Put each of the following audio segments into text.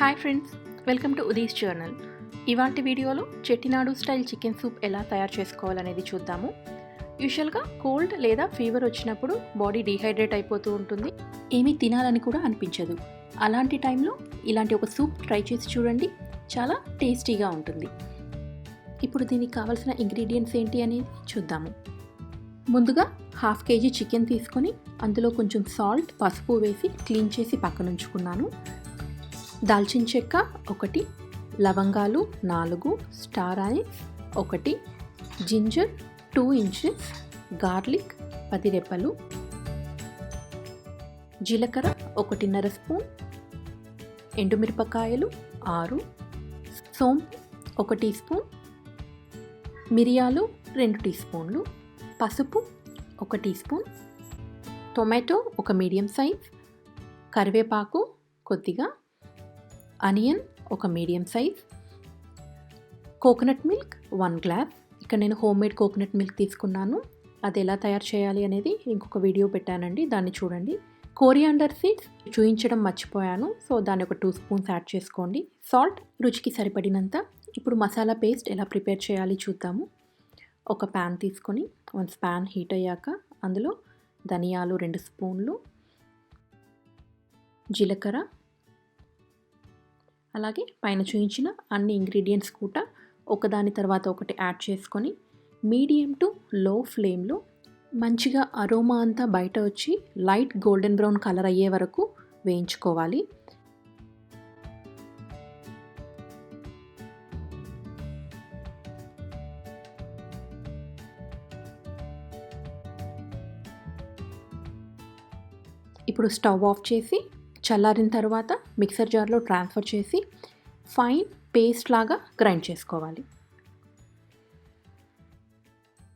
Hi friends, welcome to ఉదీస్ journal. ఇవాల్టి వీడియోలో చెట్టినాడు స్టైల్ చికెన్ సూప్ ఎలా తయారు చేసుకోవాలనేది చూద్దాము. యూజువల్గా కోల్డ్ లేదా ఫీవర్ వచ్చినప్పుడు బాడీ డీహైడ్రేట్ అయిపోతూ ఉంటుంది, ఏమీ తినాలని కూడా అనిపించదు. అలాంటి టైంలో ఇలాంటి ఒక సూప్ ట్రై చేసి చూడండి, చాలా టేస్టీగా ఉంటుంది. ఇప్పుడు దీనికి కావాల్సిన ఇంగ్రీడియంట్స్ ఏంటి అనేది చూద్దాము. ముందుగా 1/2 kg చికెన్ తీసుకొని అందులో కొంచెం సాల్ట్, పసుపు వేసి క్లీన్ చేసి పక్కన ఉంచుకున్నాను. దాల్చిన చెక్క 1, లవంగాలు 4, star ice 1, ginger 2 inches, garlic 10 రెబ్బలు, జీలకర్ర 1.5 స్పూన్, ఎండుమిరపకాయలు 6, సోంపు 1 టీ స్పూన్, మిరియాలు 2 టీ స్పూన్లు, పసుపు 1 teaspoon, tomato 1 medium size, కరివేపాకు కొద్దిగా, onion 1 medium size, coconut milk 1 glass. ఇక్కడ నేను హోమ్మేడ్ కోకోనట్ మిల్క్ తీసుకున్నాను. అది ఎలా తయారు చేయాలి అనేది ఇంకొక వీడియో పెట్టానండి, దాన్ని చూడండి. కోరియాండర్ సీడ్స్ చూయించడం మర్చిపోయాను, సో దాన్ని ఒక 2 స్పూన్స్ యాడ్ చేసుకోండి. సాల్ట్ రుచికి సరిపడినంత. ఇప్పుడు మసాలా పేస్ట్ ఎలా ప్రిపేర్ చేయాలి చూద్దాము. ఒక ప్యాన్ తీసుకొని వన్స్ ప్యాన్ హీట్ అయ్యాక అందులో ధనియాలు 2 స్పూన్లు, జీలకర్ర, అలాగే పైన చూయించిన అన్ని ఇంగ్రీడియంట్స్ కూడా ఒకదాని తర్వాత ఒకటి యాడ్ చేసుకొని మీడియం టు లో ఫ్లేమ్లో మంచిగా అరోమా అంతా బయట వచ్చి లైట్ గోల్డెన్ బ్రౌన్ కలర్ అయ్యే వరకు వేయించుకోవాలి. ఇప్పుడు స్టవ్ ఆఫ్ చేసి చల్లారిన తర్వాత మిక్సర్ జార్లో ట్రాన్స్ఫర్ చేసి ఫైన్ పేస్ట్ లాగా గ్రైండ్ చేసుకోవాలి.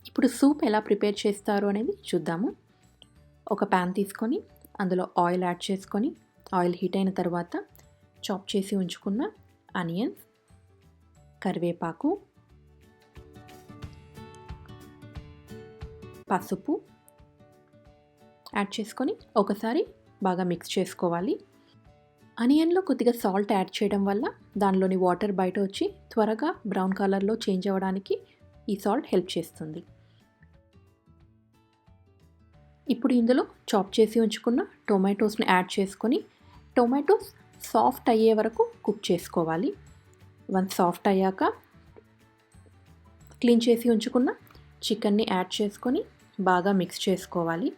ఇప్పుడు సూప్ ఎలా ప్రిపేర్ చేస్తారు అనేది చూద్దాము. ఒక ప్యాన్ తీసుకొని అందులో ఆయిల్ యాడ్ చేసుకొని ఆయిల్ హీట్ అయిన తర్వాత చాప్ చేసి ఉంచుకున్న ఆనియన్స్, కరివేపాకు, పసుపు యాడ్ చేసుకొని ఒకసారి బాగా మిక్స్ చేసుకోవాలి. ఆనియన్లో కొద్దిగా సాల్ట్ యాడ్ చేయడం వల్ల దానిలోని వాటర్ బయట వచ్చి త్వరగా బ్రౌన్ కలర్లో చేంజ్ అవ్వడానికి ఈ సాల్ట్ హెల్ప్ చేస్తుంది. ఇప్పుడు ఇందులో చాప్ చేసి ఉంచుకున్న టొమాటోస్ని యాడ్ చేసుకొని టొమాటోస్ సాఫ్ట్ అయ్యే వరకు కుక్ చేసుకోవాలి. వన్స్ సాఫ్ట్ అయ్యాక క్లీన్ చేసి ఉంచుకున్న చికెన్ని యాడ్ చేసుకొని బాగా మిక్స్ చేసుకోవాలి.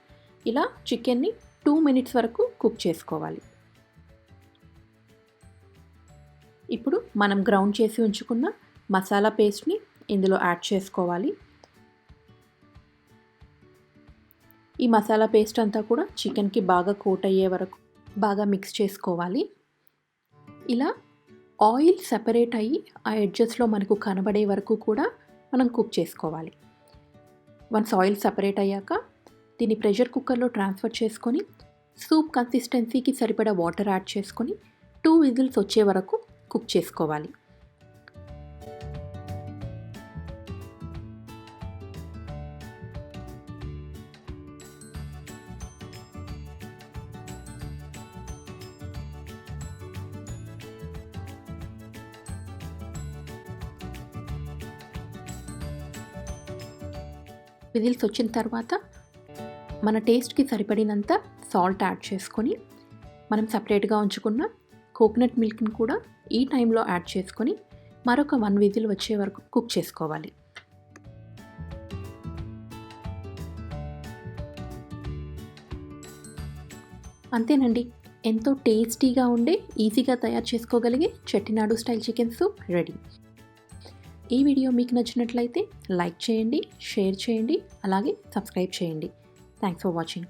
ఇలా చికెన్ని 2 minutes వరకు కుక్ చేసుకోవాలి. ఇప్పుడు మనం గ్రౌండ్ చేసి ఉంచుకున్న మసాలా పేస్ట్ని ఇందులో యాడ్ చేసుకోవాలి. ఈ మసాలా పేస్ట్ అంతా కూడా చికెన్కి బాగా కోట్ అయ్యే వరకు బాగా మిక్స్ చేసుకోవాలి. ఇలా ఆయిల్ సెపరేట్ అయ్యి ఆ ఎడ్జెస్లో మనకు కనబడే వరకు కూడా మనం కుక్ చేసుకోవాలి. వన్స్ ఆయిల్ సెపరేట్ అయ్యాక దీన్ని ప్రెషర్ కుక్కర్లో ట్రాన్స్ఫర్ చేసుకొని సూప్ కన్సిస్టెన్సీకి సరిపడా వాటర్ యాడ్ చేసుకొని 2 విజిల్స్ వచ్చే వరకు కుక్ చేసుకోవాలి. విజిల్స్ వచ్చిన తర్వాత మన టేస్ట్కి సరిపడినంత సాల్ట్ యాడ్ చేసుకొని మనం సపరేట్గా ఉంచుకున్న కోకోనట్ మిల్క్ని కూడా ఈ టైంలో యాడ్ చేసుకొని మరొక 1 విజిల్ వచ్చే వరకు కుక్ చేసుకోవాలి. అంతేనండి, ఎంతో టేస్టీగా ఉండే ఈజీగా తయారు చేసుకోగలిగే Chettinad style chicken soup ready. ఈ వీడియో మీకు నచ్చినట్లయితే లైక్ చేయండి, షేర్ చేయండి, అలాగే సబ్స్క్రైబ్ చేయండి. Thanks for watching.